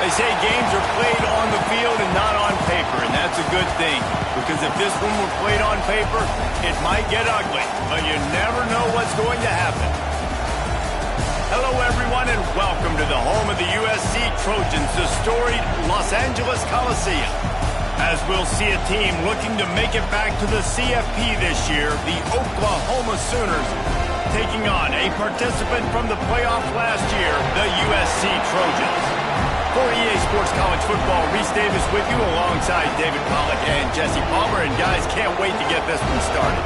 They say games are played on the field and not on paper, and that's a good thing. Because if this one were played on paper, it might get ugly. But you never know what's going to happen. Hello, everyone, and welcome to the home of the USC Trojans, the storied Los Angeles Coliseum. As we'll see a team looking to make it back to the CFP this year, the Oklahoma Sooners, taking on a participant from the playoff last year, the USC Trojans. For EA Sports College Football, Reese Davis with you alongside David Pollack and Jesse Palmer. And guys, can't wait to get this one started.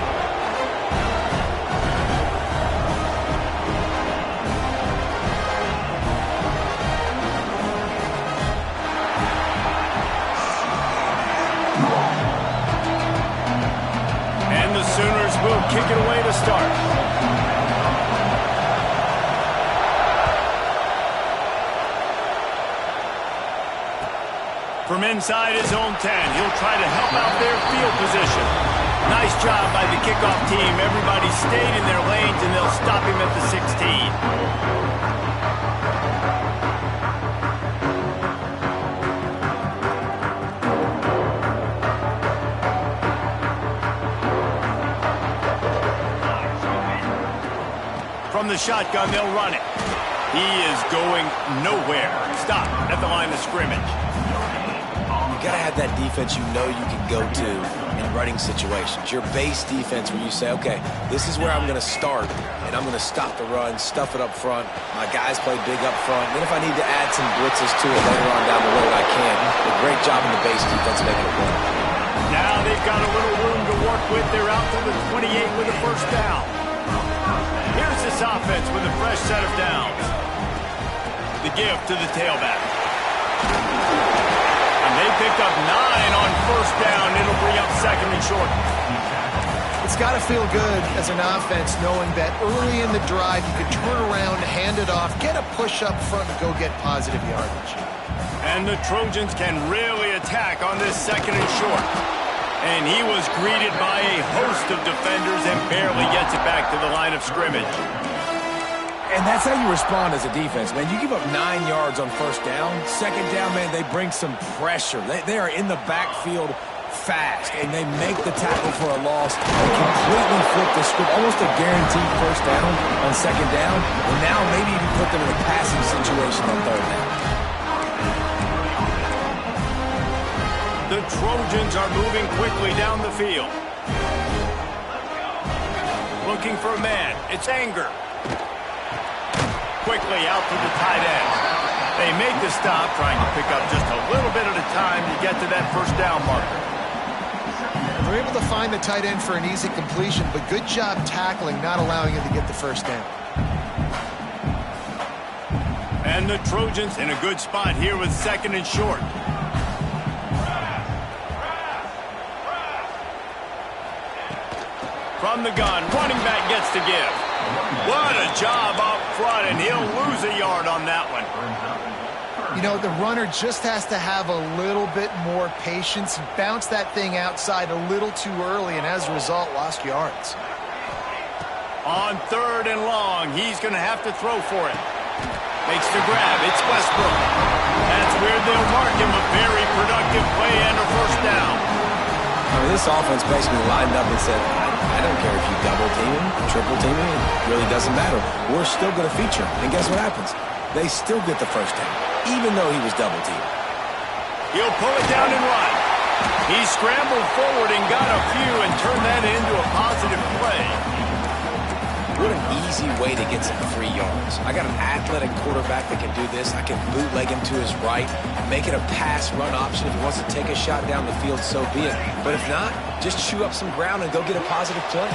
And the Sooners will kick it away to start. From inside his own 10, he'll try to help out their field position. Nice job by the kickoff team. Everybody stayed in their lanes, and they'll stop him at the 16. From the shotgun, they'll run it. He is going nowhere. Stop at the line of scrimmage. You got to have that defense you know you can go to in running situations. Your base defense where you say, okay, this is where I'm going to start, and I'm going to stop the run, stuff it up front. My guys play big up front. Then if I need to add some blitzes to it later on down the road, I can. A great job in the base defense making it work. Now they've got a little room to work with. They're out to the 28 with a first down. Here's this offense with a fresh set of downs. The give to the tailback. They picked up 9 on first down. It'll bring up second and short. It's got to feel good as an offense knowing that early in the drive you could turn around, hand it off, get a push up front, and go get positive yardage. And the Trojans can really attack on this second and short. And he was greeted by a host of defenders and barely gets it back to the line of scrimmage. And that's how you respond as a defense, man. You give up 9 yards on first down. Second down, man, they bring some pressure. They are in the backfield fast, and they make the tackle for a loss. They completely flip the script, almost a guaranteed first down on second down. And now maybe even put them in a passing situation on third down. The Trojans are moving quickly down the field. Looking for a man. It's Anger. Quickly out to the tight end. They make the stop, trying to pick up just a little bit at a time to get to that first down marker. They're able to find the tight end for an easy completion, but good job tackling, not allowing him to get the first down. And the Trojans in a good spot here with second and short. From the gun, running back gets to give. What a job up front, and he'll lose a yard on that one. You know, the runner just has to have a little bit more patience, bounce that thing outside a little too early, and as a result, lost yards. On 3rd and long, he's going to have to throw for it. Makes the grab. It's Westbrook. That's where they'll mark him a very productive play and a first down. I mean, this offense basically lined up and said, I don't care if you double team him, triple team him, it really doesn't matter. We're still going to feature him. And guess what happens? They still get the first down, even though he was double teamed. He'll pull it down and run. He scrambled forward and got a few and turned that into a positive play. What an easy way to get some 3 yards. I got an athletic quarterback that can do this. I can bootleg him to his right, make it a pass-run option. If he wants to take a shot down the field, so be it. But if not, just chew up some ground and go get a positive play.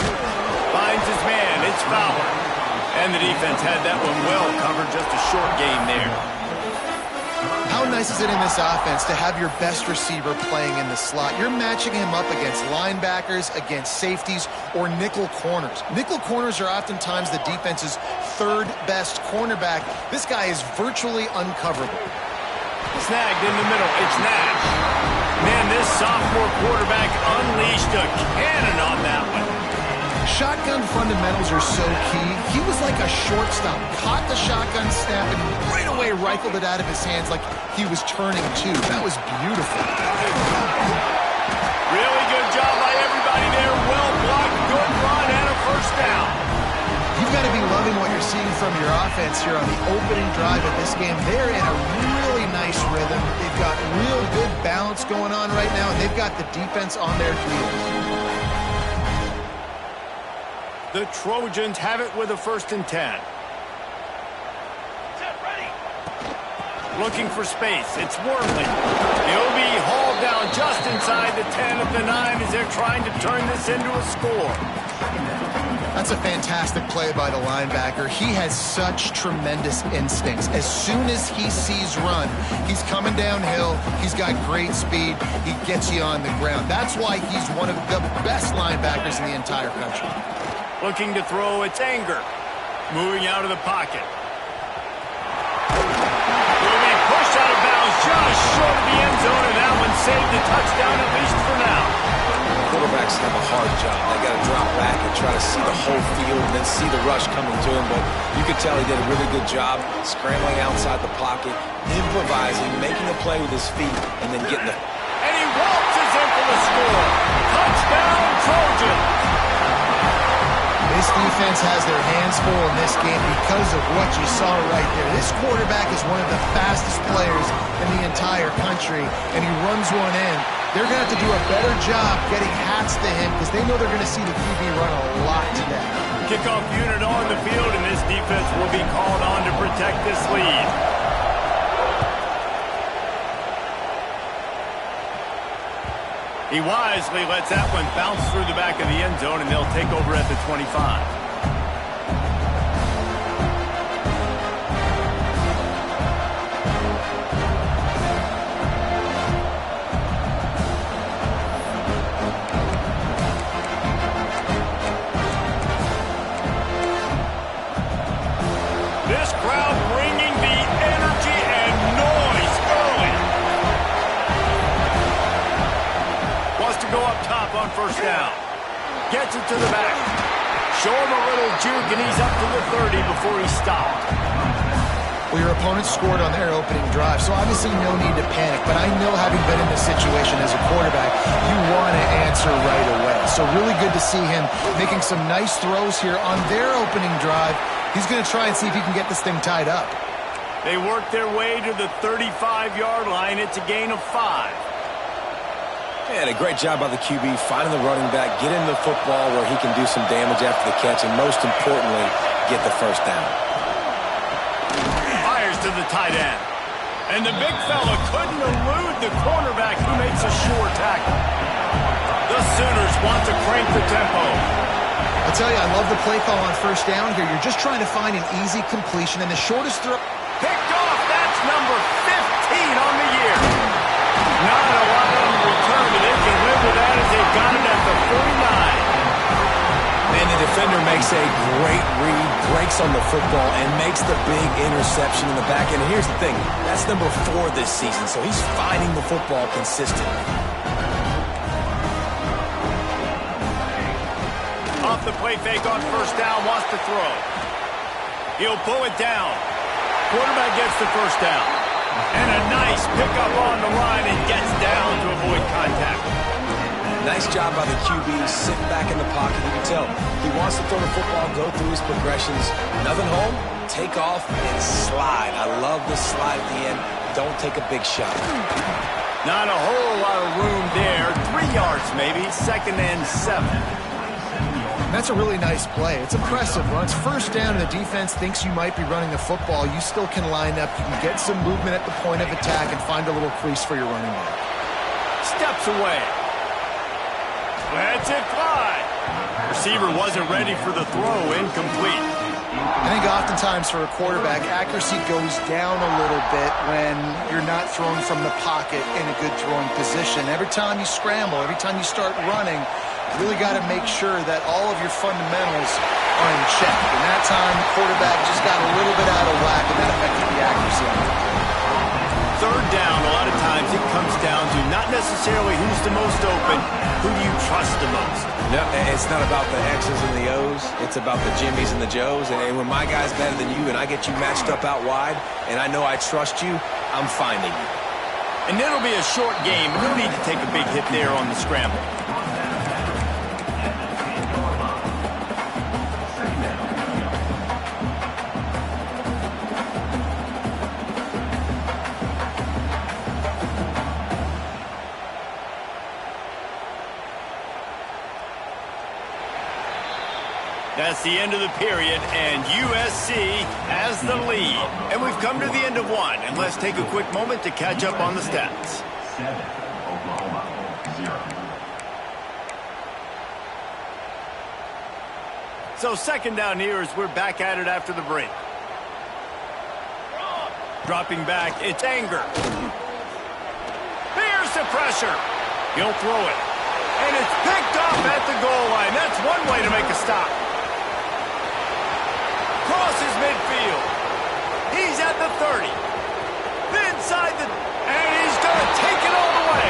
Finds his man. It's Fowler. And the defense had that one well covered. Just a short game there. How nice is it in this offense to have your best receiver playing in the slot? You're matching him up against linebackers, against safeties, or nickel corners. Nickel corners are oftentimes the defense's 3rd best cornerback. This guy is virtually uncoverable. Snagged in the middle. It's Nash. Man, this sophomore quarterback unleashed a cannon on that one. Shotgun fundamentals are so key. He was like a shortstop. Caught the shotgun snap and right away rifled it out of his hands like he was turning too. That was beautiful. Really good job by everybody there. Well blocked, good run, and a first down. You've got to be loving what you're seeing from your offense here on the opening drive of this game. They're in a really nice rhythm. They've got real good balance going on right now, and they've got the defense on their heels. The Trojans have it with a 1st and 10. Looking for space. It's Wormley. He'll be hauled down just inside the 10 at the 9 as they're trying to turn this into a score. That's a fantastic play by the linebacker. He has such tremendous instincts. As soon as he sees run, he's coming downhill. He's got great speed. He gets you on the ground. That's why he's one of the best linebackers in the entire country. Looking to throw, it's Anger. Moving out of the pocket. Will be pushed out of bounds just short of the end zone, and that one saved the touchdown, at least for now. Quarterbacks have a hard job. They got to drop back and try to see the whole field and then see the rush coming to him. But you could tell he did a really good job scrambling outside the pocket, improvising, making a play with his feet, and then getting the... And he waltzes in for the score. Touchdown, Trojans. This defense has their hands full in this game because of what you saw right there. This quarterback is one of the fastest players in the entire country, and he runs one in. They're going to have to do a better job getting hats to him because they know they're going to see the QB run a lot today. Kickoff unit on the field, and this defense will be called on to protect this lead. He wisely lets that one bounce through the back of the end zone, and they'll take over at the 25. This crowd bringing the energy and noise early. Wants to go up top on first down. Gets it to the back. Show him a little juke, and he's up to the 30 before he stopped. Well, your opponent scored on their opening drive, so obviously no need to panic. But I know, having been in this situation as a quarterback, you want to answer right away. So really good to see him making some nice throws here on their opening drive. He's going to try and see if he can get this thing tied up. They work their way to the 35-yard line. It's a gain of 5. And a great job by the QB finding the running back, get him the football where he can do some damage after the catch, and most importantly, get the first down. Fires to the tight end. And the big fella couldn't elude the cornerback who makes a sure tackle. The Sooners want to crank the tempo. I'll tell you, I love the play call on first down here. You're just trying to find an easy completion, and the shortest throw... Picked off. That's number 15 on the year. Not a lot on the return, but they can live with that as they've got it at the 49. And the defender makes a great read, breaks on the football, and makes the big interception in the back end. And here's the thing, that's number 4 this season, so he's finding the football consistently. A off the play fake on first down, wants to throw. He'll pull it down. Quarterback gets the first down. And a nice pickup on the line and gets down to avoid contact. Nice job by the QB, sitting back in the pocket. You can tell he wants to throw the football, go through his progressions. Nothing home, take off, and slide. I love the slide at the end. Don't take a big shot. Not a whole lot of room there. 3 yards maybe, 2nd and 7. That's a really nice play. It's impressive. Once first down and the defense thinks you might be running the football, you still can line up. You can get some movement at the point of attack and find a little crease for your running back. Steps away. Lets it fly. Receiver wasn't ready for the throw. Incomplete. I think oftentimes for a quarterback, accuracy goes down a little bit when you're not throwing from the pocket in a good throwing position. Every time you scramble, every time you start running, you really got to make sure that all of your fundamentals are in check. And that time, the quarterback just got a little bit out of whack, and that affected the accuracy. Third down, a lot of times it comes down to not necessarily who's the most open, who do you trust the most? No, it's not about the X's and the O's. It's about the Jimmys and the Joes. And when my guy's better than you and I get you matched up out wide and I know I trust you, I'm finding you. And it'll be a short game. No need to take a big hit there on the scramble. That's the end of the period, and USC has the lead. And we've come to the end of one, and let's take a quick moment to catch up on the stats. 7, Oklahoma 0. So second down here as we're back at it after the break. Dropping back, it's Anger. Here's the pressure. He'll throw it. And it's picked off at the goal line. That's one way to make a stop. Crosses midfield. He's at the 30. Inside the... And he's going to take it all the way.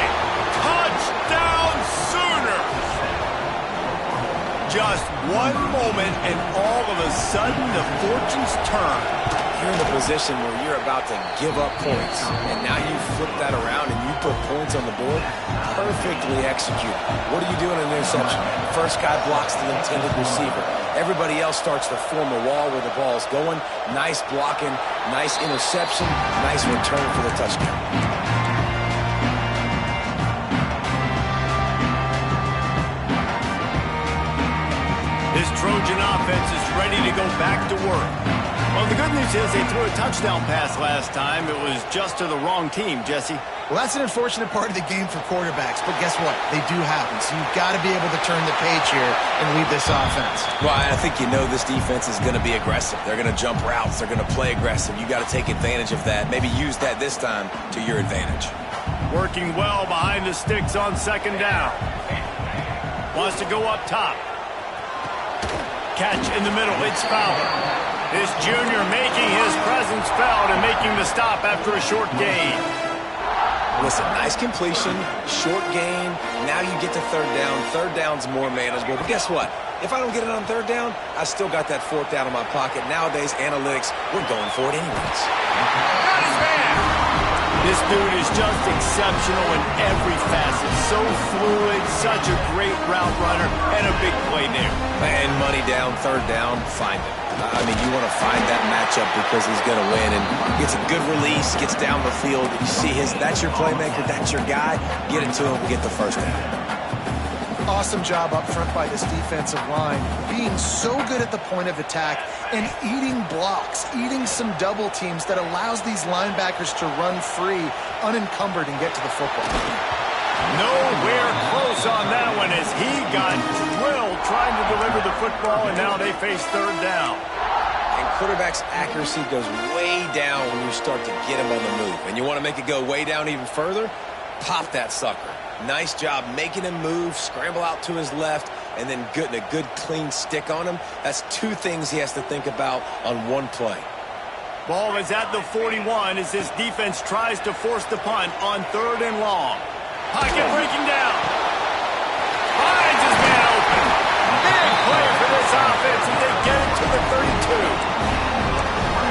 Touchdown Sooners. Just one moment, and all of a sudden, the fortunes turn. You're in a position where you're about to give up points, and now you flip that around and you put points on the board. Perfectly executed. What do you do in an interception? First guy blocks the intended receiver. Everybody else starts to form a wall where the ball's going. Nice blocking, nice interception, nice return for the touchdown. This Trojan offense is ready to go back to work. Well, the good news is they threw a touchdown pass last time. It was just to the wrong team, Jesse. Well, that's an unfortunate part of the game for quarterbacks, but guess what? They do happen, so you've got to be able to turn the page here and lead this offense. Well, I think you know this defense is going to be aggressive. They're going to jump routes. They're going to play aggressive. You got to take advantage of that. Maybe use that this time to your advantage. Working well behind the sticks on second down. Wants to go up top. Catch in the middle. It's Fowler. This junior making his presence felt and making the stop after a short gain. Listen, nice completion, short gain. Now you get to third down. Third down's more manageable. But guess what? If I don't get it on third down, I still got that fourth down in my pocket. Nowadays, analytics, we're going for it anyways. Got his man. This dude is just exceptional in every facet. So fluid, such a great route runner, and a big play there. And money down, third down, find it. I mean, you want to find that matchup because he's going to win. And gets a good release, gets down the field. You see that's your playmaker, that's your guy. Get it to him, get the first down. Awesome job up front by this defensive line, being so good at the point of attack and eating blocks, eating some double teams that allows these linebackers to run free, unencumbered, and get to the football. Nowhere close on that one as he got drilled trying to deliver the football, and now they face third down. And quarterback's accuracy goes way down when you start to get him on the move. And you want to make it go way down even further? Pop that sucker. Nice job making him move, scramble out to his left, and then getting a good clean stick on him. That's two things he has to think about on one play. Ball is at the 41 as this defense tries to force the punt on third and long. Pocket breaking down. Finds his man open. Big play for offense as they get it to the 32.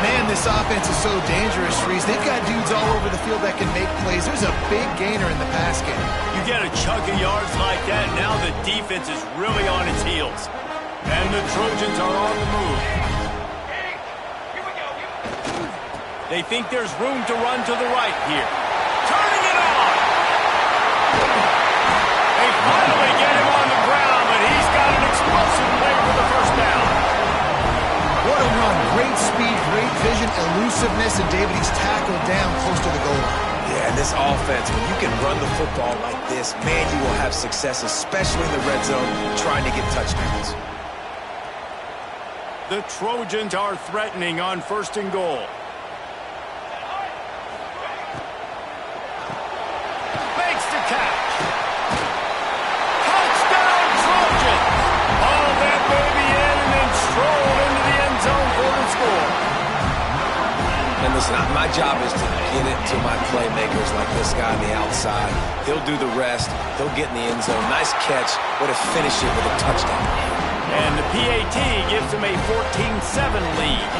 Man, this offense is so dangerous, Reese. They've got dudes all over the field that can make plays. There's a big gainer in the pass game. You get a chunk of yards like that, now the defense is really on its heels. And the Trojans are on the move. They think there's room to run to the right here. Turning it on! They finally get him on the ground, but he's got an explosive play for the first down. What a run. Great speed, great vision, elusiveness, and David, he's tackled down close to the goal line. Yeah, and this offense, when you can run the football like this, man, you will have success, especially in the red zone, trying to get touchdowns. The Trojans are threatening on 1st and goal. Makes the catch. Touchdown, Trojans! All that baby in and then stroll into the end zone for the score. And listen, my job is to get it to my playmakers like this guy on the outside. He'll do the rest. He'll get in the end zone. Nice catch. Way to finish it with a touchdown. And the PAT gives them a 14-7 lead.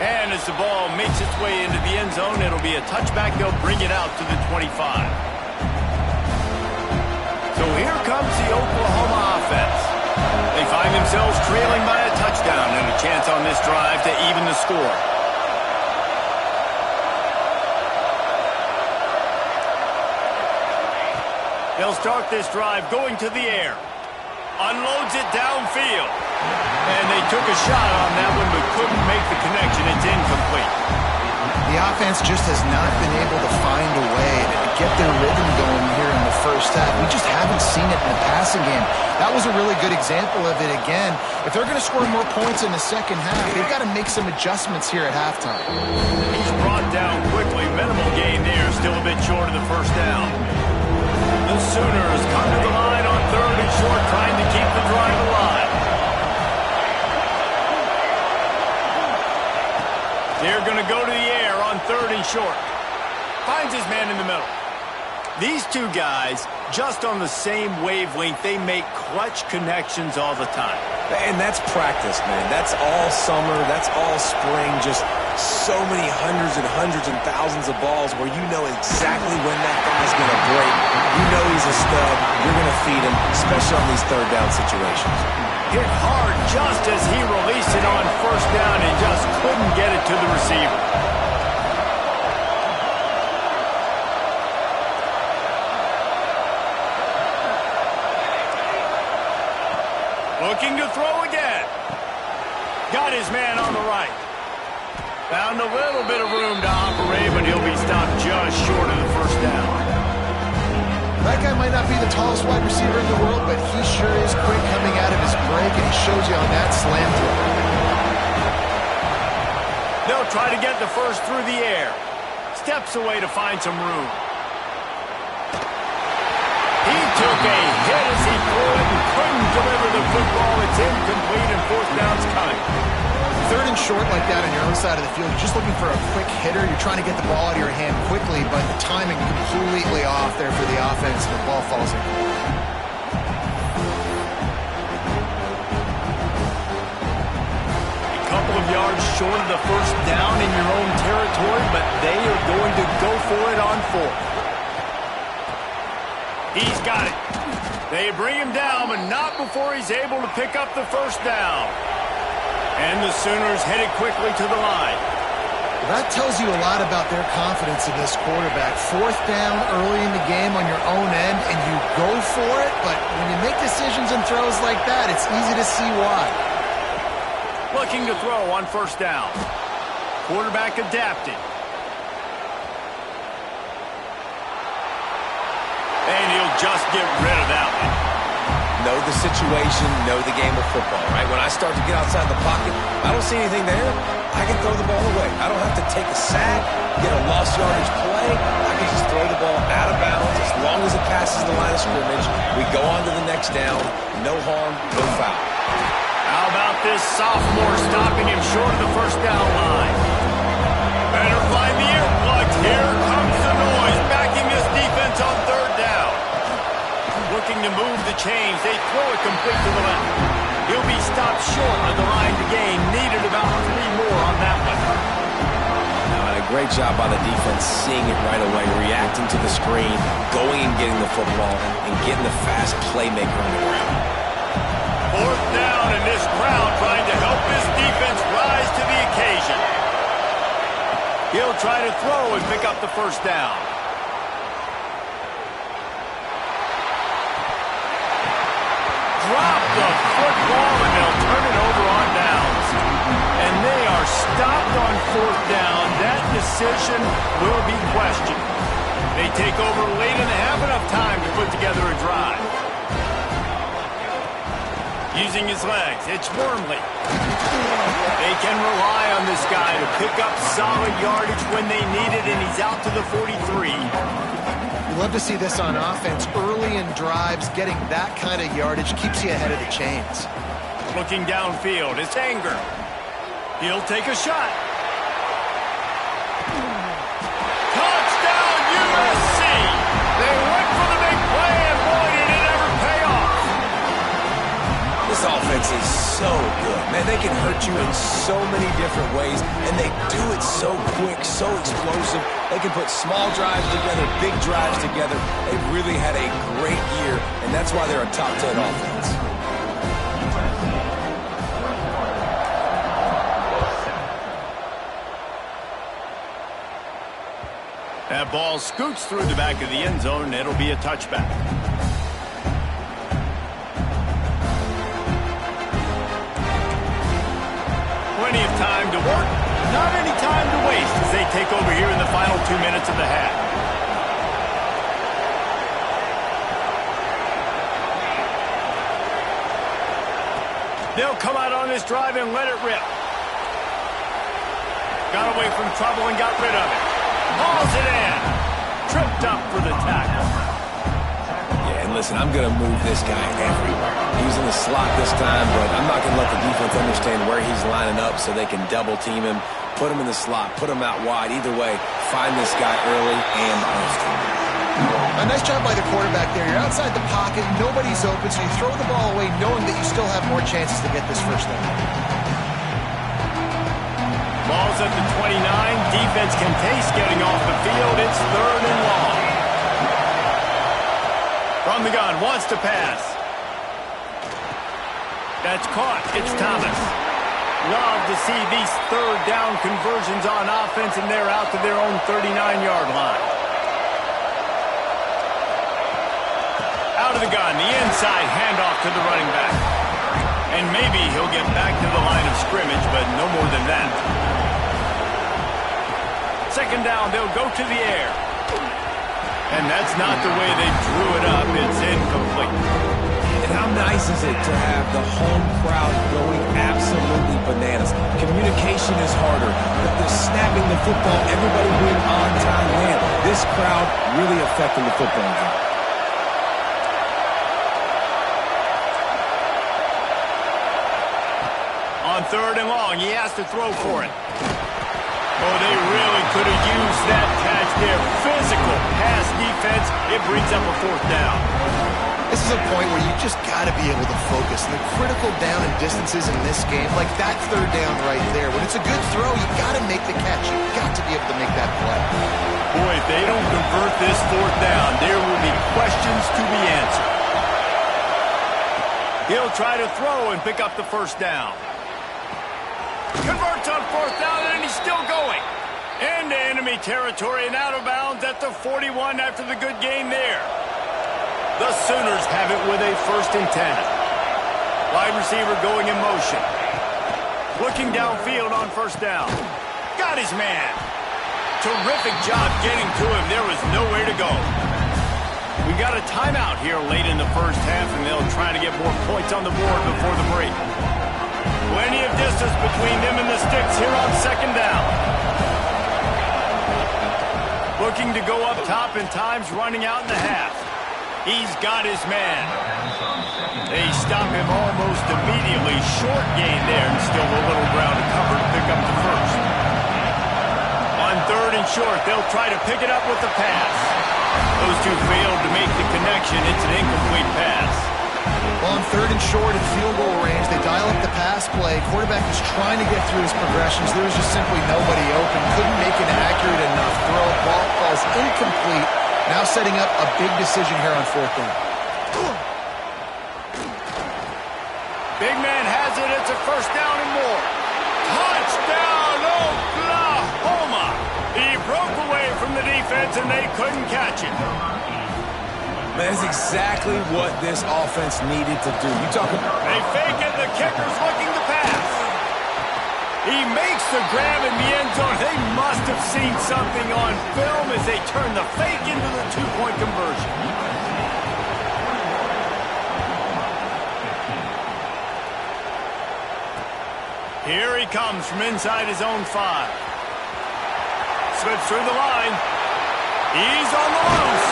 And as the ball makes its way into the end zone, it'll be a touchback. They'll bring it out to the 25. So here comes the Oklahoma offense. They find themselves trailing by a touchdown and a chance on this drive to even the score. They'll start this drive going to the air. Unloads it downfield. And they took a shot on that one but couldn't make the connection. It's incomplete. The offense just has not been able to find a way to get their rhythm going here in the first half. We just haven't seen it in the passing game. That was a really good example of it again. If they're going to score more points in the second half, they've got to make some adjustments here at halftime. He's brought down quickly. Minimal gain there. Still a bit short of the first down. The Sooners come to the line on 3rd and short, trying to keep the drive alive. They're going to go to the air on 3rd and short. Finds his man in the middle. These two guys, just on the same wavelength, they make clutch connections all the time. And that's practice, man. That's all summer. That's all spring. Just so many hundreds and thousands of balls where you know exactly when that guy's going to break. You know he's a stud. You're going to feed him, especially on these 3rd down situations. Hit hard just as he released it on 1st down and just couldn't get it to the receiver. Looking to throw again. Got his man on the right. Found a little bit of room to operate, but he'll be stopped just short of the 1st down. That guy might not be the tallest wide receiver in the world, but he sure is quick coming out of his break, and he shows you on that slam throw. They'll try to get the first through the air. Steps away to find some room. He took a hit as he threw it and couldn't deliver the football. It's incomplete and 4th down's coming. 3rd and short like that on your own side of the field, you're just looking for a quick hitter. You're trying to get the ball out of your hand quickly, but the timing completely off there for the offense, and the ball falls in. A couple of yards short of the 1st down in your own territory, but they are going to go for it on 4th. He's got it. They bring him down, but not before he's able to pick up the 1st down. And the Sooners headed quickly to the line. That tells you a lot about their confidence in this quarterback. 4th down early in the game on your own end, and you go for it, but when you make decisions and throws like that, it's easy to see why. Looking to throw on 1st down. Quarterback adapted. And he'll just get rid of that one. Know the situation, know the game of football, right? When I start to get outside the pocket, I don't see anything there, I can throw the ball away. I don't have to take a sack, get a lost yardage play. I can just throw the ball out of bounds. As long as it passes the line of scrimmage, we go on to the next down. No harm, no foul. How about this sophomore stopping him short of the 1st down line? Better find the earplugs. Here comes the noise, backing this defense punt on third down. Looking to move the chains. They throw it complete to the left. He'll be stopped short of the line to gain. Needed about 3 more on that one. A great job by the defense seeing it right away, reacting to the screen, going and getting the football, and getting the fast playmaker on the ground. Fourth down, and this crowd trying to help his defense rise to the occasion. He'll try to throw and pick up the first down. Drop the football, and they'll turn it over on downs. And they are stopped on fourth down. That decision will be questioned. They take over late and they have enough time to put together a drive. Using his legs, it's Wormley. They can rely on this guy to pick up solid yardage when they need it, and he's out to the 43. You love to see this on offense. Early in drives, getting that kind of yardage keeps you ahead of the chains. Looking downfield, it's Anger. He'll take a shot. Touchdown, USC! They went for the big play, and boy, did it ever pay off. This offense is so good. Man, they can hurt you in so many different ways, and they do it so quick, so explosive. They can put small drives together, big drives together. They've really had a great year, and that's why they're a top 10 offense. That ball scoots through the back of the end zone, and it'll be a touchback. Plenty of time to work, not any time to waste as they take over here in the final 2 minutes of the half. They'll come out on this drive and let it rip. Got away from trouble and got rid of it. Hauls it in. Tripped up for the tackle. Yeah, and listen, I'm going to move this guy everywhere. He's in the slot this time, but I'm not going to let the defense understand where he's lining up so they can double team him, put him in the slot, put him out wide. Either way, find this guy early and often. A nice job by the quarterback there. You're outside the pocket, nobody's open, so you throw the ball away knowing that you still have more chances to get this first down. Ball's at the 29. Defense can taste getting off the field. It's third and long. From the gun, wants to pass. That's caught. It's Thomas. Love to see these third down conversions on offense, and they're out to their own 39-yard line. Out of the gun, the inside handoff to the running back. And maybe he'll get back to the line of scrimmage, but no more than that. Second down, they'll go to the air. And that's not the way they drew it up. It's incomplete. And how nice is it to have the home crowd going absolutely bananas? Communication is harder, but they're snapping the football. Everybody win on time win. This crowd really affecting the football game. On third and long, he has to throw for it. Oh, they really could have used that catch there. Physical pass defense. It brings up a fourth down. This is a point where you just got to be able to focus. And the critical down and distances in this game, like that third down right there, when it's a good throw, you got to make the catch. You've got to be able to make that play. Boy, if they don't convert this fourth down, there will be questions to be answered. He'll try to throw and pick up the first down. Converts on fourth down, and he's still going. Into enemy territory and out of bounds at the 41 after the good gain there. The Sooners have it with a 1st and 10. Wide receiver going in motion. Looking downfield on first down. Got his man. Terrific job getting to him. There was nowhere to go. We got a timeout here late in the first half, and they'll try to get more points on the board before the break. Plenty of distance between them and the sticks here on second down. Looking to go up top, and time's running out in the half. He's got his man. They stop him almost immediately. Short gain there, and still a little ground to cover to pick up the first. On third and short, they'll try to pick it up with the pass. Those two failed to make the connection. It's an incomplete pass. Well, on 3rd and short at field goal range, they dial up the pass play. Quarterback was trying to get through his progressions. There was just simply nobody open. Couldn't make an accurate enough throw. Ball falls incomplete. Now setting up a big decision here on 4th down. Big man has it. It's a 1st down and more. Touchdown, Oklahoma! He broke away from the defense, and they couldn't catch it. That's exactly what this offense needed to do. You talk about... They fake it. The kicker's looking to pass. He makes the grab in the end zone. They must have seen something on film as they turn the fake into the 2-point conversion. Here he comes from inside his own 5. Slips through the line. He's on the loose.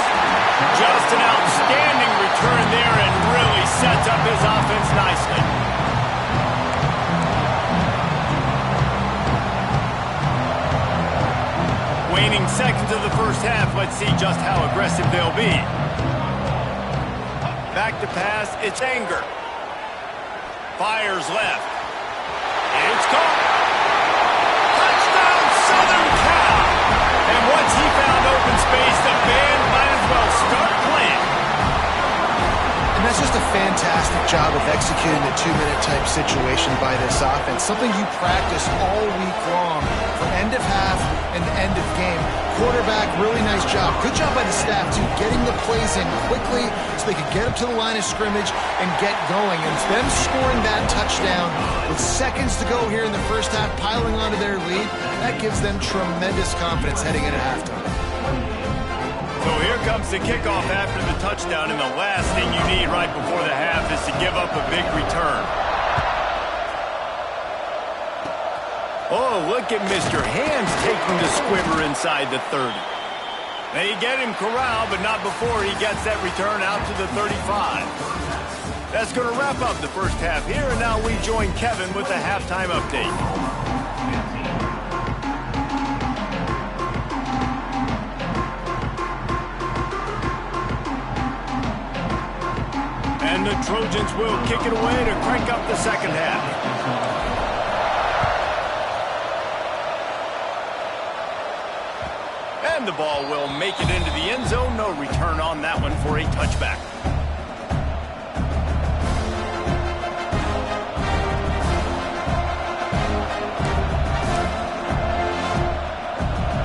Just an outstanding return there and really sets up his offense nicely. Waning seconds of the 1st half. Let's see just how aggressive they'll be. Back to pass. It's Anger. Fires left. It's caught. Touchdown, Southern Cal. And once he found open space, the band might as well start playing. And that's just a fantastic job of executing the 2-minute type situation by this offense. Something you practice all week long from end of half and end of game. Quarterback, really nice job. Good job by the staff, too, getting the plays in quickly so they could get up to the line of scrimmage and get going. And them scoring that touchdown with seconds to go here in the 1st half, piling onto their lead, that gives them tremendous confidence heading into halftime. So here comes the kickoff after the touchdown, and the last thing you need right before the half is to give up a big return. Oh, look at Mr. Hands taking the squibber inside the 30. They get him corralled, but not before he gets that return out to the 35. That's going to wrap up the 1st half here, and now we join Kevin with the halftime update. And the Trojans will kick it away to crank up the 2nd half. And the ball will make it into the end zone. No return on that one for a touchback.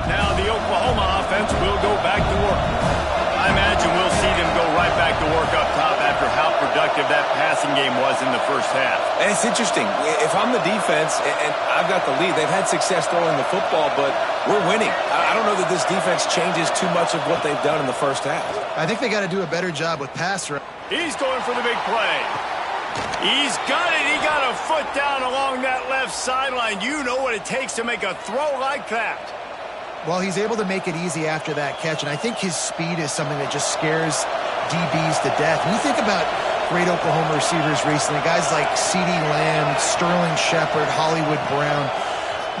Now the Oklahoma offense will go back to work. I imagine we'll see them go right back to work up top after how productive that passing game was in the 1st half. And it's interesting. If I'm the defense and I've got the lead, they've had success throwing the football, but we're winning. I don't know that this defense changes too much of what they've done in the 1st half. I think they got to do a better job with pass rush. He's going for the big play. He's got it. He got a foot down along that left sideline. You know what it takes to make a throw like that. Well, he's able to make it easy after that catch, and I think his speed is something that just scares DBs to death. When you think about great Oklahoma receivers recently, guys like CeeDee Lamb, Sterling Shepard, Hollywood Brown,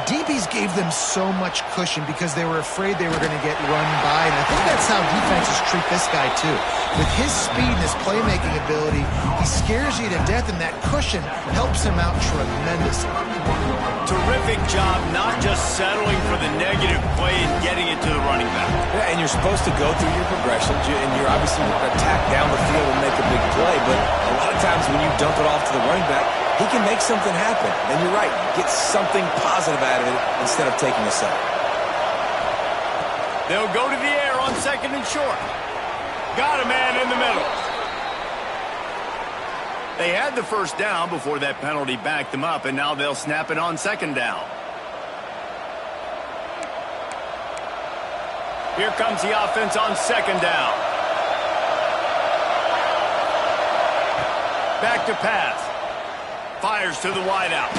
DBs gave them so much cushion because they were afraid they were going to get run by, and I think that's how defenses treat this guy too. With his speed and his playmaking ability, he scares you to death, and that cushion helps him out tremendously. Terrific job not just settling for the negative play and getting it to the running back. Yeah, and you're supposed to go through your progressions, and you're obviously going to attack down the field and make a big play, but a lot of times when you dump it off to the running back, he can make something happen. And you're right, get something positive out of it instead of taking a sack. They'll go to the air on 2nd and short. Got a man in the middle. They had the 1st down before that penalty backed them up, and now they'll snap it on 2nd down. Here comes the offense on 2nd down. Back to pass. Fires to the wideout.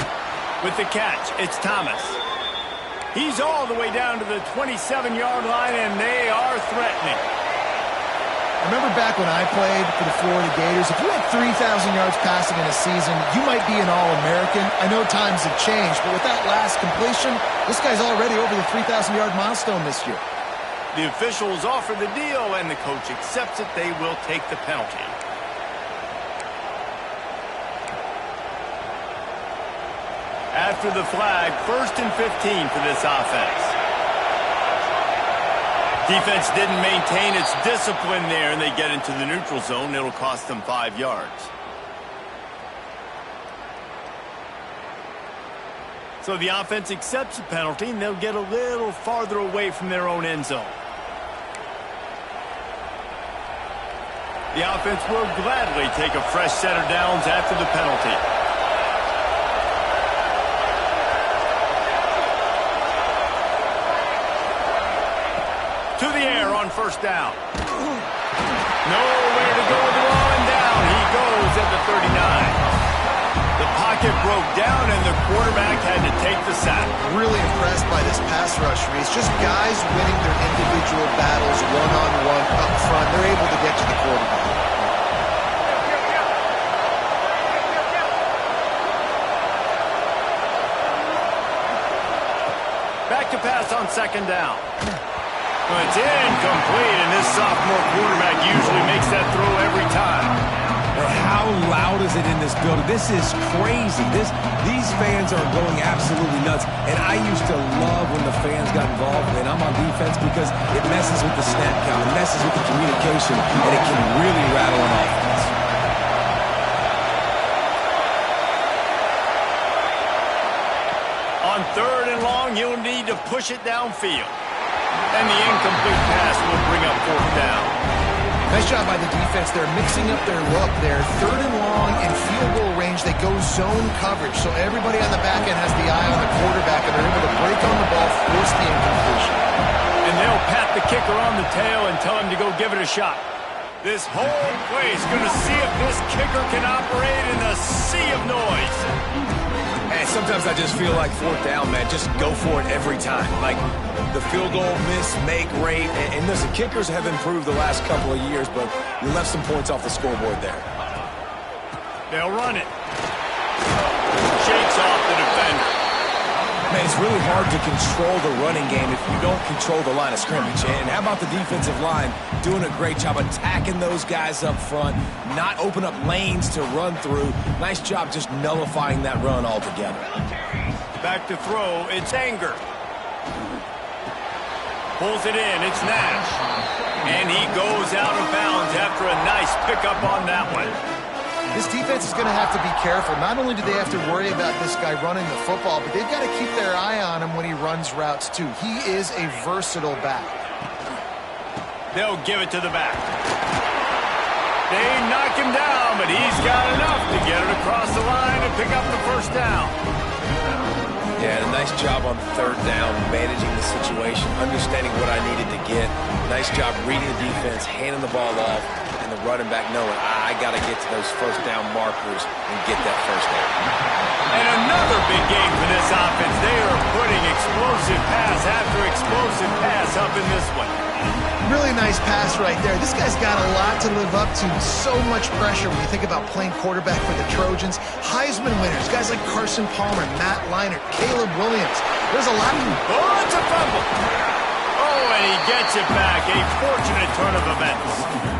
With the catch, it's Thomas. He's all the way down to the 27-yard line, and they are threatening. I remember back when I played for the Florida Gators, if you had 3,000 yards passing in a season, you might be an All-American. I know times have changed, but with that last completion, this guy's already over the 3,000-yard milestone this year. The officials offer the deal, and the coach accepts it. They will take the penalty. After the flag, 1st and 15 for this offense. Defense didn't maintain its discipline there, and they get into the neutral zone. It'll cost them 5 yards. So the offense accepts the penalty, and they'll get a little farther away from their own end zone. The offense will gladly take a fresh set of downs after the penalty. To the air on 1st down. Nowhere to go with the ball, and down he goes at the 39. The pocket broke down, and the quarterback had to take the sack. Really impressed by this pass rush, Reese. Just guys winning their individual battles one-on-one up front. They're able to get to the quarterback. Back to pass on 2nd down. Well, it's incomplete, and this sophomore quarterback usually makes that throw every time. How loud is it in this building? This is crazy. These fans are going absolutely nuts. And I used to love when the fans got involved, and I'm on defense because it messes with the snap count, it messes with the communication, and it can really rattle an offense. On 3rd and long, you'll need to push it downfield. And the incomplete pass will bring up 4th down. Nice job by the defense. They're mixing up their look there. 3rd and long in field goal range. They go zone coverage. So everybody on the back end has the eye on the quarterback, and they're able to break on the ball, force the incompletion. And they'll pat the kicker on the tail and tell him to go give it a shot. This whole place going to see if this kicker can operate in the sea of noise. And sometimes I just feel like 4th down, man. Just go for it every time. Like the field goal miss, make rate. And listen, kickers have improved the last couple of years, but you left some points off the scoreboard there. They'll run it. Shakes off the defender. Man, it's really hard to control the running game if you don't control the line of scrimmage. And how about the defensive line doing a great job attacking those guys up front, not open up lanes to run through. Nice job just nullifying that run altogether. Back to throw, it's Anger. Pulls it in, it's Nash. And he goes out of bounds after a nice pickup on that one. This defense is going to have to be careful. Not only do they have to worry about this guy running the football, but they've got to keep their eye on him when he runs routes, too. He is a versatile back. They'll give it to the back. They knock him down, but he's got enough to get it across the line and pick up the 1st down. Yeah, a nice job on 3rd down, managing the situation, understanding what I needed to get. Nice job reading the defense, handing the ball off, and the running back knowing I got to get to those 1st down markers and get that 1st down. And another big game for this offense. They are putting explosive pass after explosive pass up in this one. Really nice pass right there. This guy's got a lot to live up to. So much pressure when you think about playing quarterback for the Trojans. Heisman winners, guys like Carson Palmer, Matt Leinart, Caleb Williams. There's a lot of... Oh, it's a fumble. Oh, and he gets it back. A fortunate turn of events.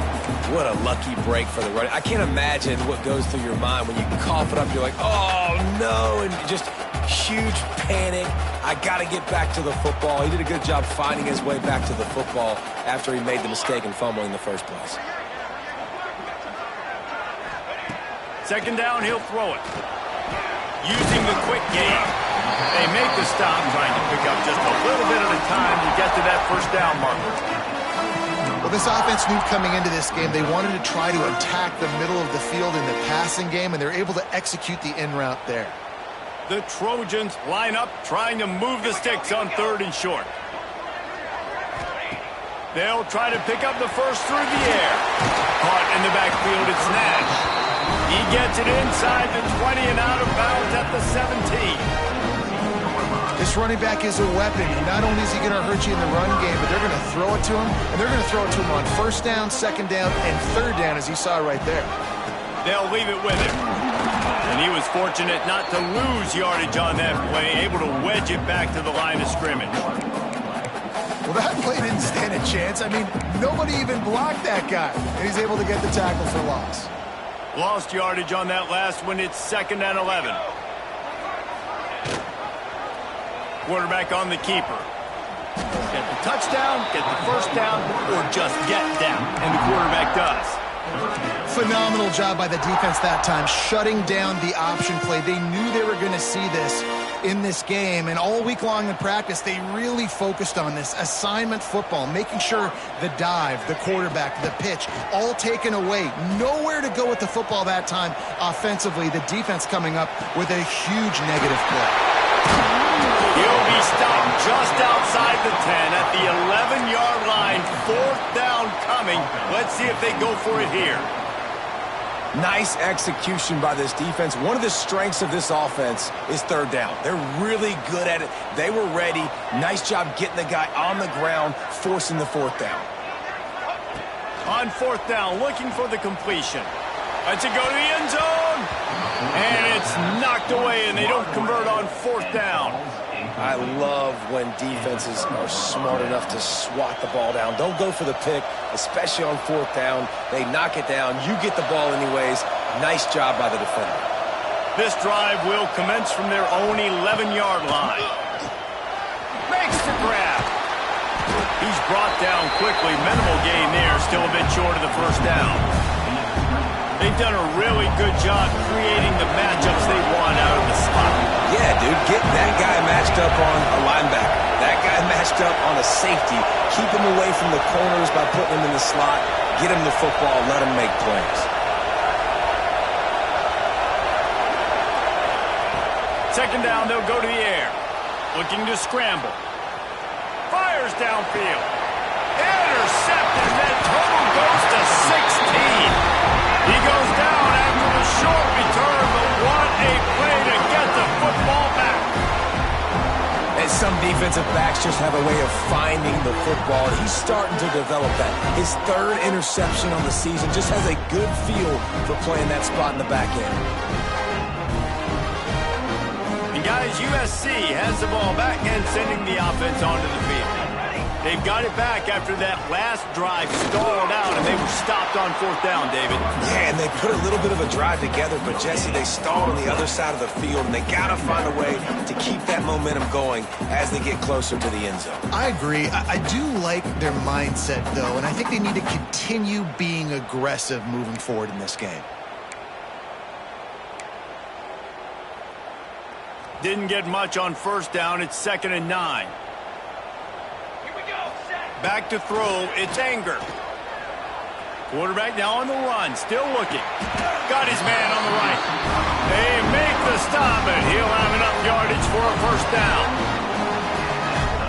What a lucky break for the running. I can't imagine what goes through your mind when you cough it up. You're like, oh, no, and just huge panic. I got to get back to the football. He did a good job finding his way back to the football after he made the mistake and fumble in the first place. 2nd down, he'll throw it. Using the quick game. They make the stop, trying to pick up just a little bit at a time to get to that 1st down marker. Well, this offense knew coming into this game they wanted to try to attack the middle of the field in the passing game, and they're able to execute the in route there. The Trojans line up, trying to move the sticks on 3rd and short. They'll try to pick up the 1st through the air. Caught in the backfield, it's Nash. He gets it inside the 20 and out of bounds at the 17. This running back is a weapon. Not only is he going to hurt you in the run game, but they're going to throw it to him, and they're going to throw it to him on 1st down, 2nd down, and 3rd down, as you saw right there. They'll leave it with him. And he was fortunate not to lose yardage on that play, able to wedge it back to the line of scrimmage. Well, that play didn't stand a chance. I mean, nobody even blocked that guy. And he's able to get the tackle for loss. Lost yardage on that last one. It's 2nd and 11. Quarterback on the keeper. Get the touchdown, get the first down, or just get down. And the quarterback does. Phenomenal job by the defense that time, shutting down the option play. They knew they were going to see this in this game, and all week long in practice, they really focused on this assignment football, making sure the dive, the quarterback, the pitch, all taken away. Nowhere to go with the football that time offensively. The defense coming up with a huge negative play. He'll be stopped just outside the 10 at the 11-yard line. 4th down coming. Let's see if they go for it here. Nice execution by this defense. One of the strengths of this offense is 3rd down. They're really good at it. They were ready. Nice job getting the guy on the ground, forcing the 4th down. On 4th down, looking for the completion. Let's it go to the end zone. And it's knocked away, and they don't convert on 4th down. I love when defenses are smart enough to swat the ball down. Don't go for the pick, especially on 4th down. They knock it down. You get the ball anyways. Nice job by the defender. This drive will commence from their own 11-yard line. Makes the grab. He's brought down quickly. Minimal gain there. Still a bit short of the 1st down. They've done a really good job creating the matchups they want out of the slot. Yeah, dude, get that guy matched up on a linebacker. That guy matched up on a safety. Keep him away from the corners by putting him in the slot. Get him the football. Let him make plays. 2nd down, they'll go to the air. Looking to scramble. Fires downfield. Intercepted. That total goes to 16. He goes down after the short return, but what a play to get the football back. And some defensive backs just have a way of finding the football. He's starting to develop that. His 3rd interception on the season, just has a good feel for playing that spot in the back end. And guys, USC has the ball back and sending the offense onto the field. They've got it back after that last drive stalled out, and they were stopped on 4th down, David. Yeah, and they put a little bit of a drive together, but, Jesse, they stalled on the other side of the field, and they got to find a way to keep that momentum going as they get closer to the end zone. I agree. I do like their mindset, though, and I think they need to continue being aggressive moving forward in this game. Didn't get much on 1st down. It's 2nd and 9. Back to throw. It's Anger. Quarterback now on the run. Still looking. Got his man on the right. They make the stop, and he'll have enough yardage for a 1st down.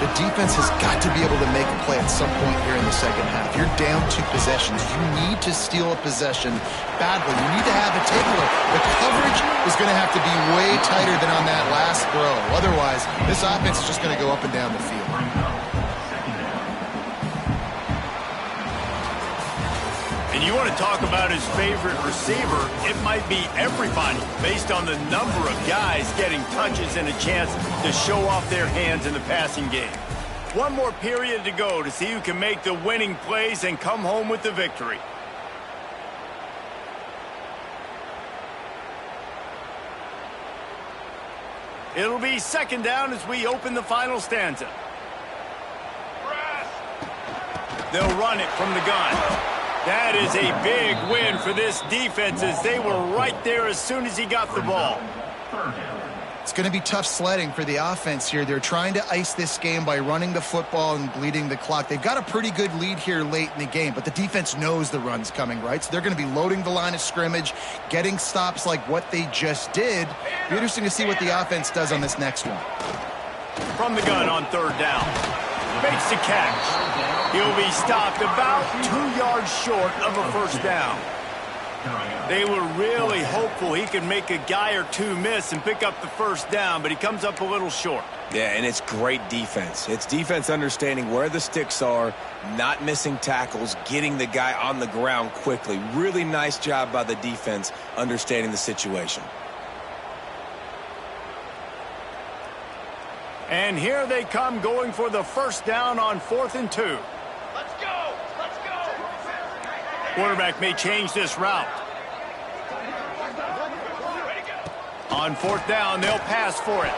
The defense has got to be able to make a play at some point here in the 2nd half. You're down 2 possessions. You need to steal a possession badly. You need to have a takeaway. The coverage is going to have to be way tighter than on that last throw. Otherwise, this offense is just going to go up and down the field. And you want to talk about his favorite receiver, it might be everybody, based on the number of guys getting touches and a chance to show off their hands in the passing game. One more period to go to see who can make the winning plays and come home with the victory. It'll be 2nd down as we open the final stanza. They'll run it from the gun. That is a big win for this defense as they were right there as soon as he got the ball. It's going to be tough sledding for the offense here. They're trying to ice this game by running the football and bleeding the clock. They've got a pretty good lead here late in the game, but the defense knows the run's coming, right? So they're going to be loading the line of scrimmage, getting stops like what they just did. It'll be interesting to see what the offense does on this next one. From the gun on 3rd down. Makes the catch. He'll be stopped about 2 yards short of a 1st down. They were really hopeful he could make a guy or two miss and pick up the 1st down, but he comes up a little short. Yeah, and it's great defense. It's defense understanding where the sticks are, not missing tackles, getting the guy on the ground quickly. Really nice job by the defense understanding the situation. And here they come going for the first down on 4th and 2. Let's go! Let's go! Quarterback may change this route. On 4th down, they'll pass for it.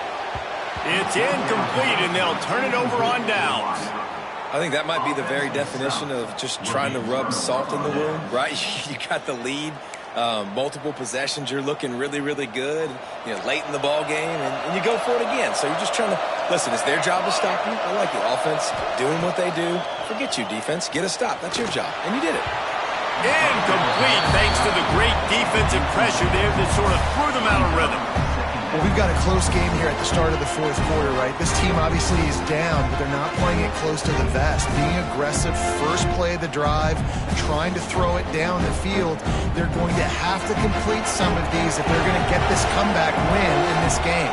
It's incomplete, and they'll turn it over on downs. I think that might be the very definition of just trying to rub salt in the wound, right? You got the lead, multiple possessions, you're looking really, really good, late in the ball game, and you go for it again. So you're just trying to, listen, it's their job to stop you. I like it. Offense doing what they do. Forget you, defense. Get a stop. That's your job, and you did it. Incomplete thanks to the great defensive pressure there that sort of threw them out of rhythm. Well, we've got a close game here at the start of the 4th quarter, right? This team obviously is down, but they're not playing it close to the vest. Being aggressive, first play of the drive, trying to throw it down the field. They're going to have to complete some of these if they're going to get this comeback win in this game.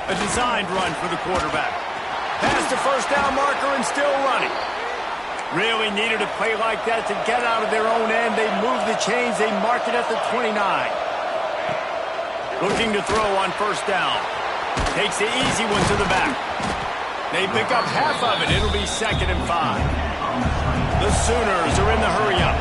A designed run for the quarterback. Past the first down marker and still running. Really needed a play like that to get out of their own end. They moved the chains. They marked it at the 29. Looking to throw on first down. Takes the easy one to the back. They pick up half of it. It'll be 2nd and 5. The Sooners are in the hurry-up.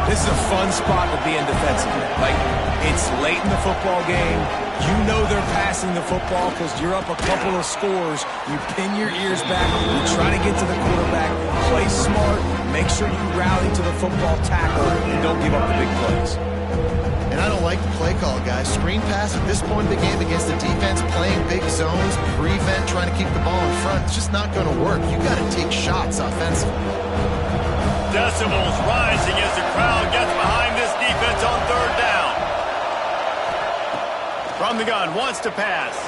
This is a fun spot to be in defensively. Like, it's late in the football game. You know they're passing the football because you're up a couple of scores. You pin your ears back. You try to get to the quarterback. Play smart. Make sure you rally to the football tackle and don't give up the big plays. And I don't like the play call, guys. Screen pass at this point in the game against the defense, playing big zones, prevent, trying to keep the ball in front. It's just not going to work. You got to take shots offensively. Decibels rising as the crowd gets behind this defense on 3rd down. From the gun, wants to pass.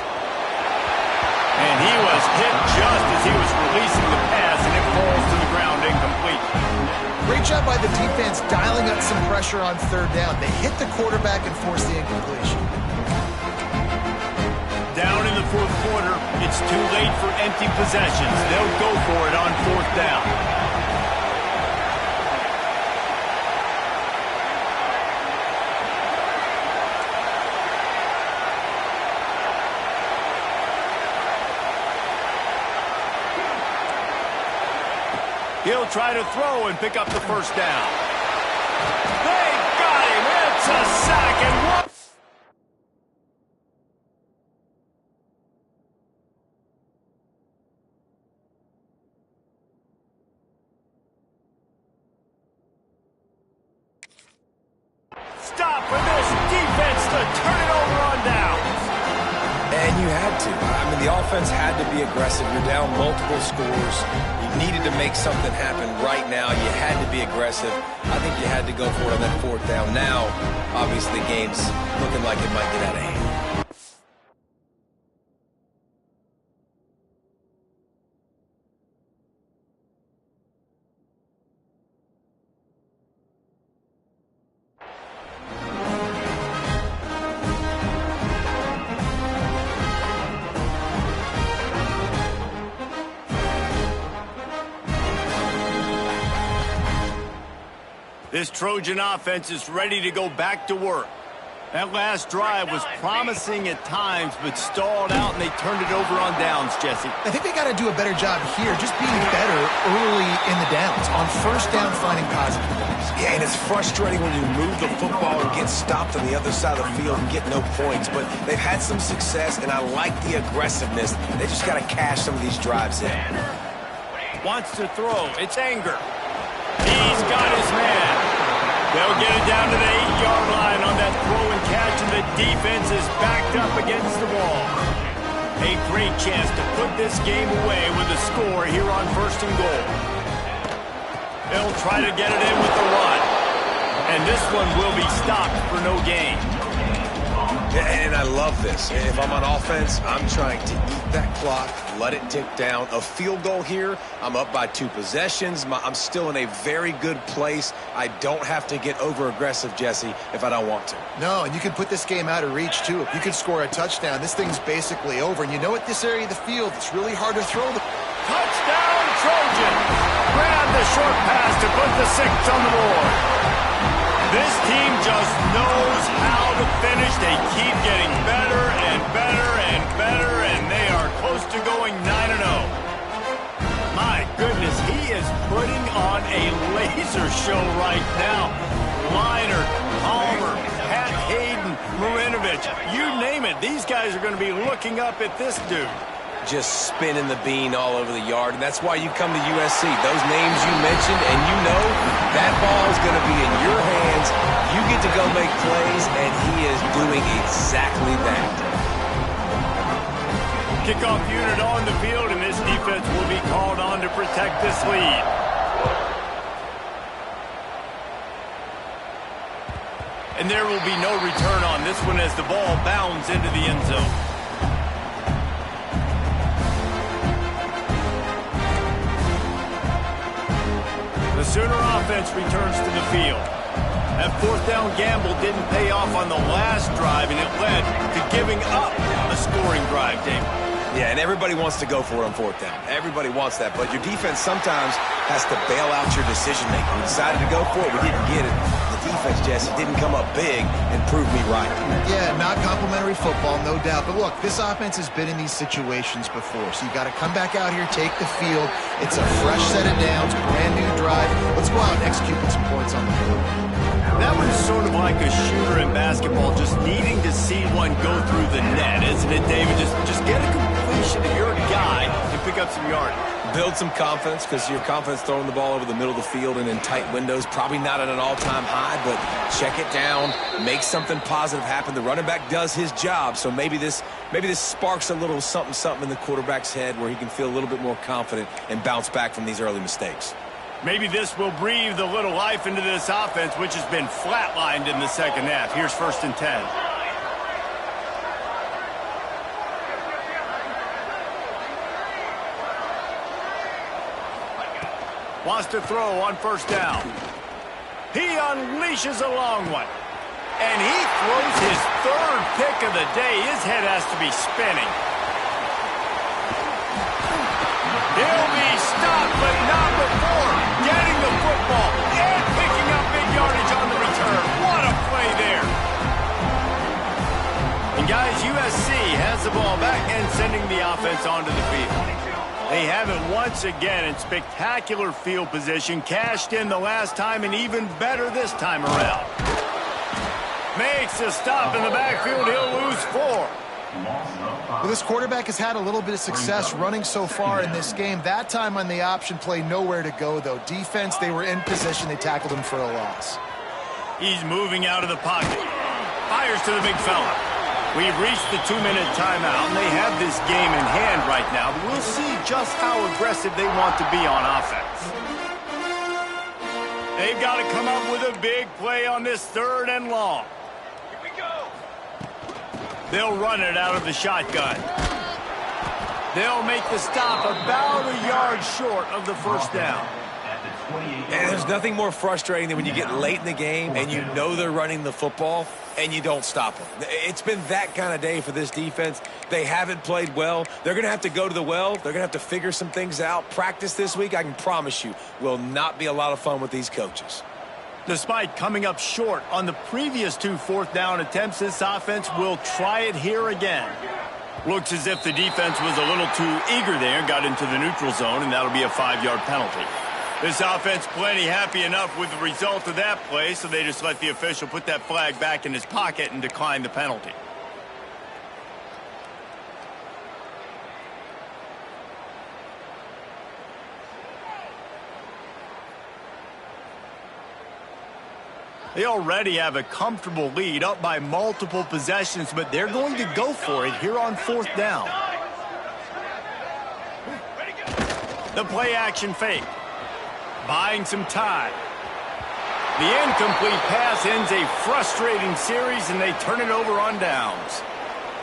And he was hit just as he was releasing the pass, and it falls to the ground incomplete. Great job by the defense dialing up some pressure on 3rd down. They hit the quarterback and forced the incompletion. Down in the 4th quarter, it's too late for empty possessions. They'll go for it on 4th down. He'll try to throw and pick up the first down. They've got him. It's a sack and one. Stop for this defense to turn it over on downs. And you had to. I mean, the offense had to be aggressive. You're down multiple scores. You needed to make something happen right now. You had to be aggressive. I think you had to go for it on that 4th down. Now, obviously, the game's looking like it might get out of hand. This Trojan offense is ready to go back to work. That last drive was promising at times, but stalled out, and they turned it over on downs, Jesse. I think they got to do a better job here, just being better early in the downs. On first down, finding positive plays. Yeah, and it's frustrating when you move the football and get stopped on the other side of the field and get no points. But they've had some success, and I like the aggressiveness. They just got to cash some of these drives in. Wants to throw. It's Anger. He's got his man. They'll get it down to the 8-yard line on that throw and catch, and the defense is backed up against the wall. A great chance to put this game away with a score here on 1st and goal. They'll try to get it in with the run. And this one will be stopped for no gain. And I love this. If I'm on offense, I'm trying to eat that clock, let it tick down. A field goal here, I'm up by 2 possessions. I'm still in a very good place. I don't have to get over-aggressive, Jesse, if I don't want to. No, and you can put this game out of reach, too. If you can score a touchdown, this thing's basically over. And you know, at this area of the field, it's really hard to throw the... Touchdown, Trojan! Grab the short pass to put the 6 on the board. This team just knows how to finish. They keep getting better and better and better, and they are close to going 9-0. My goodness, he is putting on a laser show right now. Liner, Palmer, Pat Hayden, Marinovich, you name it. These guys are going to be looking up at this dude. Just spinning the bean all over the yard, and that's why you come to USC. Those names you mentioned, and you know that ball is going to be in your hands. You get to go make plays, and he is doing exactly that. Kickoff unit on the field, and this defense will be called on to protect this lead. And there will be no return on this one as the ball bounds into the end zone. The Sooner offense returns to the field. That fourth down gamble didn't pay off on the last drive, and it led to giving up a scoring drive, Dave. Yeah, and everybody wants to go for it on fourth down. Everybody wants that, but your defense sometimes has to bail out your decision-making. We decided to go for it. We didn't get it. The defense, Jesse, didn't come up big and prove me right. Yeah, not complimentary football, no doubt. But look, this offense has been in these situations before, so you got to come back out here, take the field. It's a fresh set of downs, brand new drive. Let's go out and execute with some points on the board. That one's sort of like a shooter in basketball, just needing to see one go through the net, isn't it, David? Just get a completion to your guy and pick up some yardage. Build some confidence, because your confidence throwing the ball over the middle of the field and in tight windows, probably not at an all-time high, but check it down, make something positive happen. The running back does his job, so maybe this sparks a little something in the quarterback's head where he can feel a little bit more confident and bounce back from these early mistakes. Maybe this will breathe a little life into this offense, which has been flatlined in the second half. Here's 1st and 10. Wants to throw on 1st down. He unleashes a long one. And he throws his 3rd pick of the day. His head has to be spinning. He'll be stopped, but not before getting the football and picking up big yardage on the return. What a play there. And guys, USC has the ball back and sending the offense onto the field. They have it once again in spectacular field position, cashed in the last time and even better this time around. Makes a stop in the backfield. He'll lose 4. Well, this quarterback has had a little bit of success running so far in this game. That time on the option play, nowhere to go, though. Defense, they were in position. They tackled him for a loss. He's moving out of the pocket. Fires to the big fella. We've reached the 2-minute timeout, and they have this game in hand right now. But we'll see just how aggressive they want to be on offense. They've got to come up with a big play on this 3rd and long. They'll run it out of the shotgun. They'll make the stop about a yard short of the 1st down. And there's nothing more frustrating than when you get late in the game and you know they're running the football and you don't stop them. It's been that kind of day for this defense. They haven't played well. They're going to have to go to the well. They're going to have to figure some things out. Practice this week, I can promise you, will not be a lot of fun with these coaches. Despite coming up short on the previous 2 4th down attempts, this offense will try it here again. Looks as if the defense was a little too eager there and got into the neutral zone, and that'll be a 5-yard penalty. This offense plenty happy enough with the result of that play, so they just let the official put that flag back in his pocket and decline the penalty. They already have a comfortable lead, up by multiple possessions, but they're going to go for it here on 4th down. The play action fake. Buying some time. The incomplete pass ends a frustrating series, and they turn it over on downs.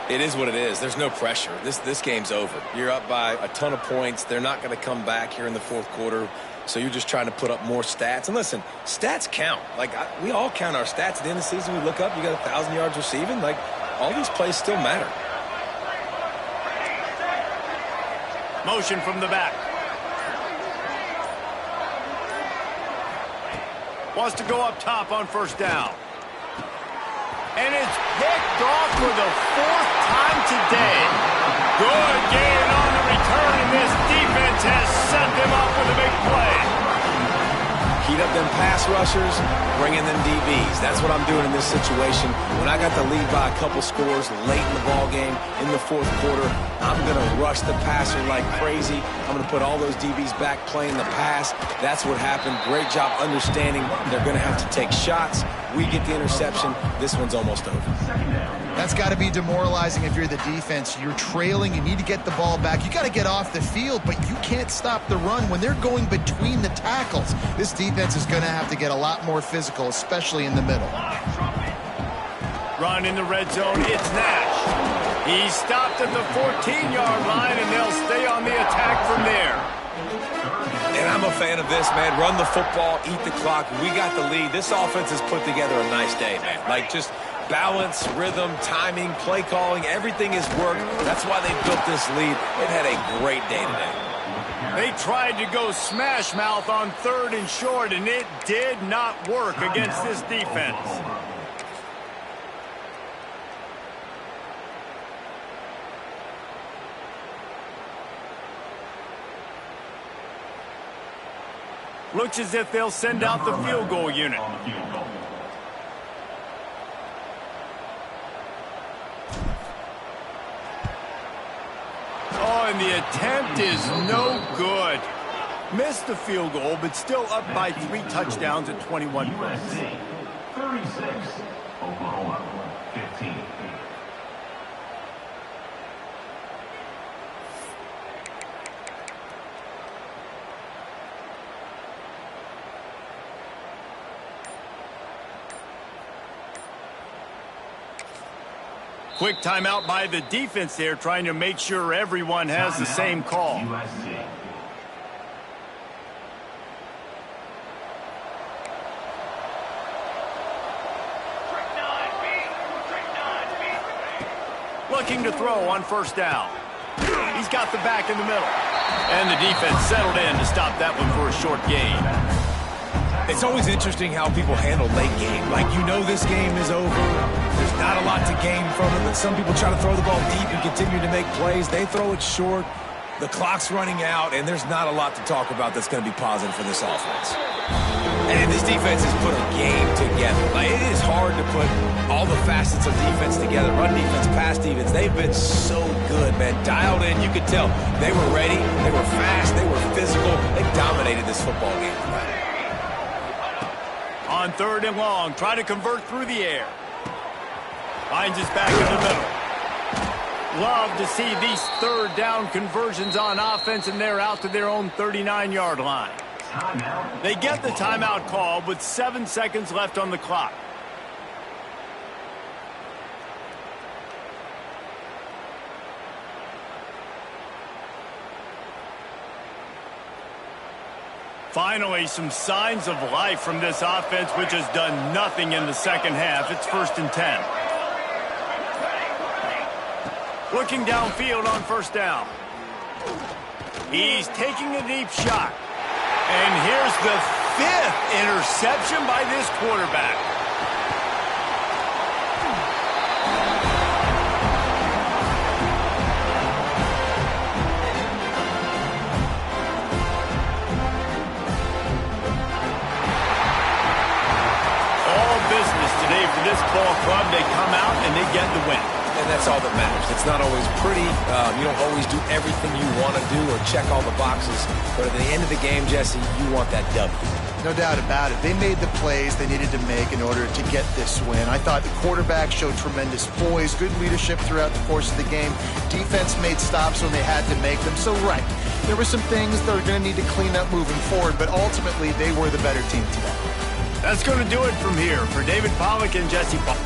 It is what it is. There's no pressure. This game's over. You're up by a ton of points. They're not going to come back here in the 4th quarter. So you're just trying to put up more stats. And listen, stats count. We all count our stats. At the end of the season, we look up, you got 1,000 yards receiving. All these plays still matter. Motion from the back. Wants to go up top on first down. And it's picked off for the 4th time today. Good gain on the return, and this defense has set them up with a big play. Heat up them pass rushers, bring in them DBs. That's what I'm doing in this situation. When I got the lead by a couple scores late in the ball game in the 4th quarter, I'm going to rush the passer like crazy. I'm going to put all those DBs back playing the pass. That's what happened. Great job understanding they're going to have to take shots. We get the interception. This one's almost over. That's got to be demoralizing if you're the defense. You're trailing. You need to get the ball back. You got to get off the field, but you can't stop the run when they're going between the tackles. This defense is going to have to get a lot more physical, especially in the middle. Run in the red zone. It's Nash. He stopped at the 14-yard line, and they'll stay on the attack from there. And I'm a fan of this, man. Run the football, eat the clock. We got the lead. This offense has put together a nice day, man. Like, just balance, rhythm, timing, play calling, everything has worked. That's why they built this lead. They've had a great day today. They tried to go smash mouth on 3rd and short, and it did not work against this defense. Looks as if they'll send out the field goal unit. Oh, and the attempt is no good. Missed the field goal, but still up by 3 touchdowns at 21 points. USC 36, Oklahoma 15. Quick timeout by the defense there, trying to make sure everyone has the same call. USC. Looking to throw on first down. He's got the back in the middle. And the defense settled in to stop that one for a short gain. It's always interesting how people handle late game. Like, you know this game is over. There's not a lot to gain from it, but some people try to throw the ball deep and continue to make plays. They throw it short. The clock's running out, and there's not a lot to talk about that's going to be positive for this offense. And this defense has put a game together. Like, it is hard to put all the facets of defense together. Run defense, pass defense. They've been so good, man. Dialed in. You could tell they were ready. They were fast. They were physical. They dominated this football game. On 3rd and long, try to convert through the air. Finds his back in the middle. Love to see these 3rd down conversions on offense, and they're out to their own 39-yard line. They get the timeout call with 7 seconds left on the clock. Finally, some signs of life from this offense, which has done nothing in the second half. It's 1st and 10. Looking downfield on first down. He's taking a deep shot. And here's the 5th interception by this quarterback. Today for this ball club, they come out and they get the win. And that's all that matters. It's not always pretty. You don't always do everything you want to do or check all the boxes. But at the end of the game, Jesse, you want that W. No doubt about it. They made the plays they needed to make in order to get this win. I thought the quarterback showed tremendous poise, good leadership throughout the course of the game. Defense made stops when they had to make them. So, right, there were some things they're going to need to clean up moving forward, but ultimately they were the better team today. That's going to do it from here. For David Pollack and Jesse Paul.